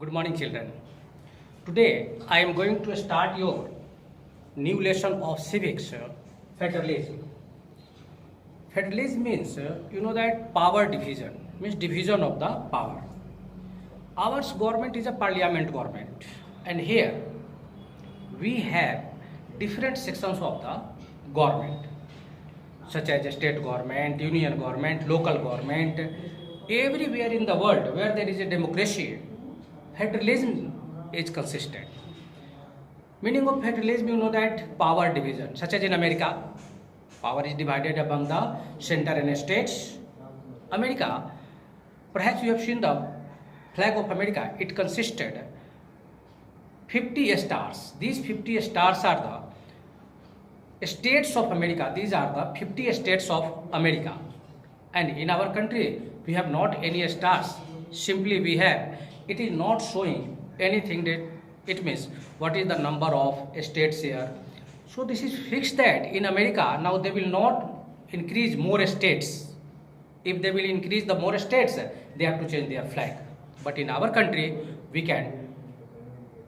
Good morning, children. Today, I am going to start your new lesson of civics, federalism. Federalism means, that power division, means division of the power. Our government is a parliament government, and here we have different sections of the government, such as state government, union government, local government. Everywhere in the world where there is a democracy, federalism is consistent. Meaning of federalism, that power division, such as in America, power is divided among the center and states. America, perhaps you have seen the flag of America, it consisted 50 stars. These 50 stars are the states of America. These are the 50 states of America. And in our country, we have not any stars. Simply we have, it is not showing anything that it means what is the number of states here. So this is fixed that in America, now they will not increase more states. If they will increase the more states, they have to change their flag. But in our country, we can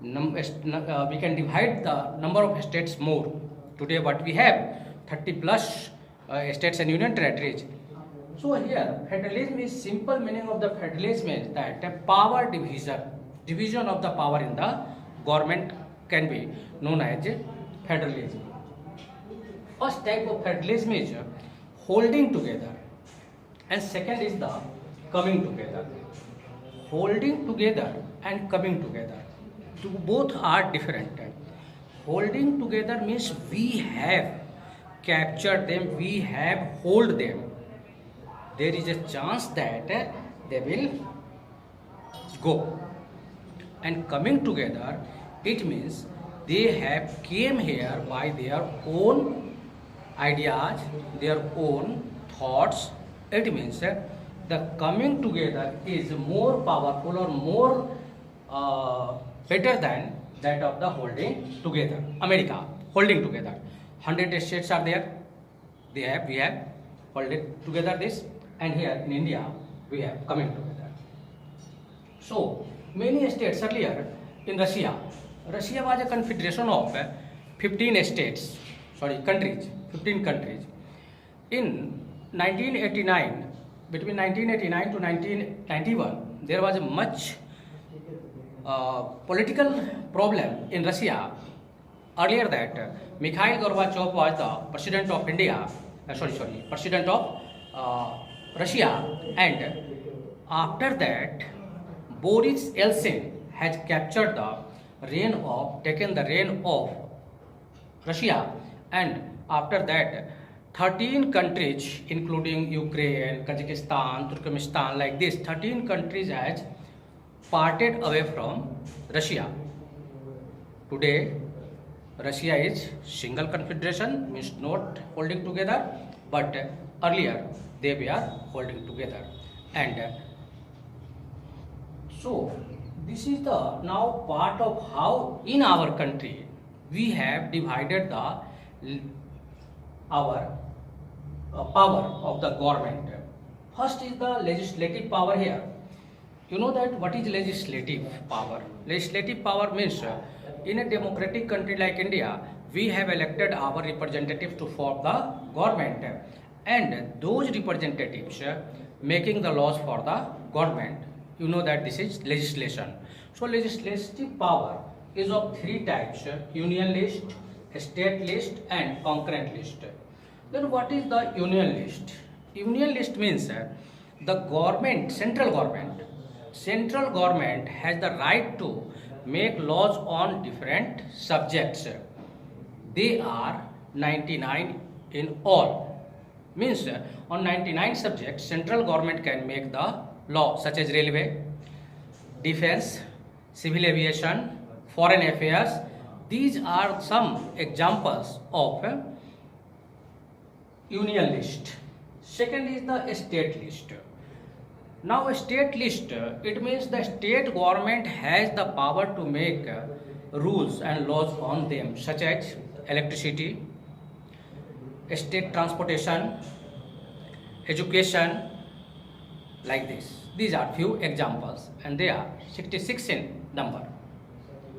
divide the number of states more. Today what we have 30 plus states and union territories. So here federalism is simple meaning of the federalism is that a power division of the power in the government can be known as federalism. First type of federalism is holding together, and second is the coming together. Holding together and coming together, both are different. Holding together means we have captured them, we have hold them. There is a chance that they will go. And coming together, it means they have came here by their own ideas, their own thoughts. It means the coming together is more powerful or more better than that of the holding together. America, holding together. 100 states are there. We have holding together this. And here in India, we have coming together. So, many states earlier in Russia was a confederation of 15 states, countries, 15 countries. In 1989, between 1989 to 1991, there was a much political problem in Russia. Earlier that Mikhail Gorbachev was the president of India, president of Russia, and after that Boris Yeltsin has captured taken the reign of Russia, and after that 13 countries including Ukraine, Kazakhstan, Turkmenistan, like this 13 countries has parted away from Russia. Today Russia is single confederation, means not holding together, but earlier they were holding together. And so this is the now part of how in our country we have divided our power of the government. First is the legislative power here. You know that what is legislative power? Legislative power means in a democratic country like India, we have elected our representatives to form the government, and those representatives making the laws for the government. You know that this is legislation. So legislative power is of three types: union list, state list, and concurrent list. Then what is the union list? Union list means the government, central government has the right to make laws on different subjects. They are 99 in all. Means on 99 subjects, central government can make the law, such as railway, defense, civil aviation, foreign affairs. These are some examples of union list. Second is the state list. Now a state list, it means the state government has the power to make rules and laws on them, such as electricity, state transportation, education, like this. These are few examples and they are 66 in number.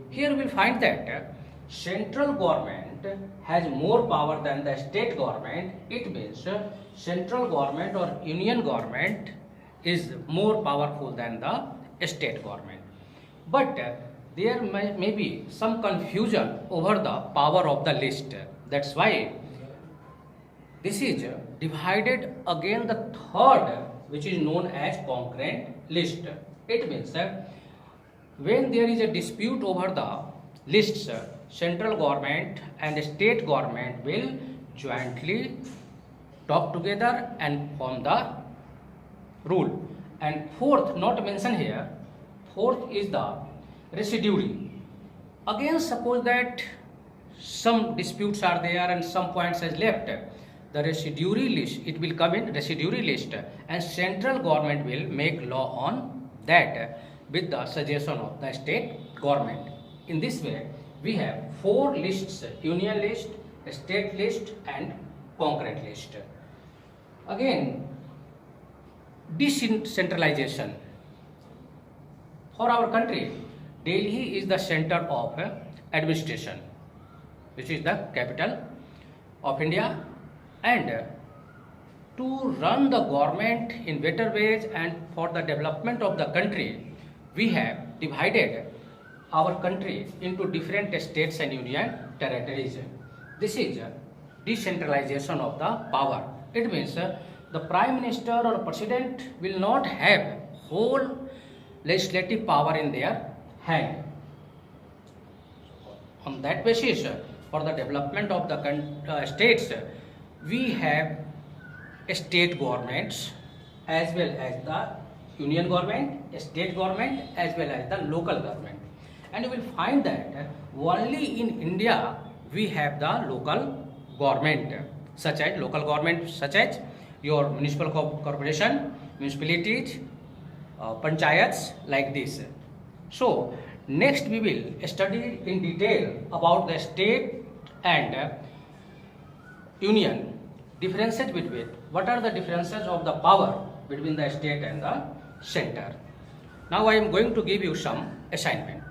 Here we will find that central government has more power than the state government. It means central government or union government is more powerful than the state government. But there may be some confusion over the power of the list. That's why this is divided again the third, which is known as concurrent list. It means when there is a dispute over the lists, central government and state government will jointly talk together and form the rule. And fourth, not mentioned here, fourth is the residuary. Again, suppose that some disputes are there and some points is left. The residuary list, it will come in residuary list and central government will make law on that with the suggestion of the state government. In this way, we have four lists: union list, state list and concurrent list. Again, decentralization. For our country, Delhi is the center of administration, which is the capital of India, and to run the government in better ways and for the development of the country, we have divided our country into different states and union territories. This is decentralization of the power. It means the Prime Minister or President will not have whole legislative power in their hand. On that basis, for the development of the states, we have state governments as well as the union government, state government as well as the local government. And you will find that only in India we have the local government, such as your municipal corporation, municipalities, panchayats, like this. So next we will study in detail about the state and union. Differences between, what are the differences of the power between the state and the center. Now I am going to give you some assignment.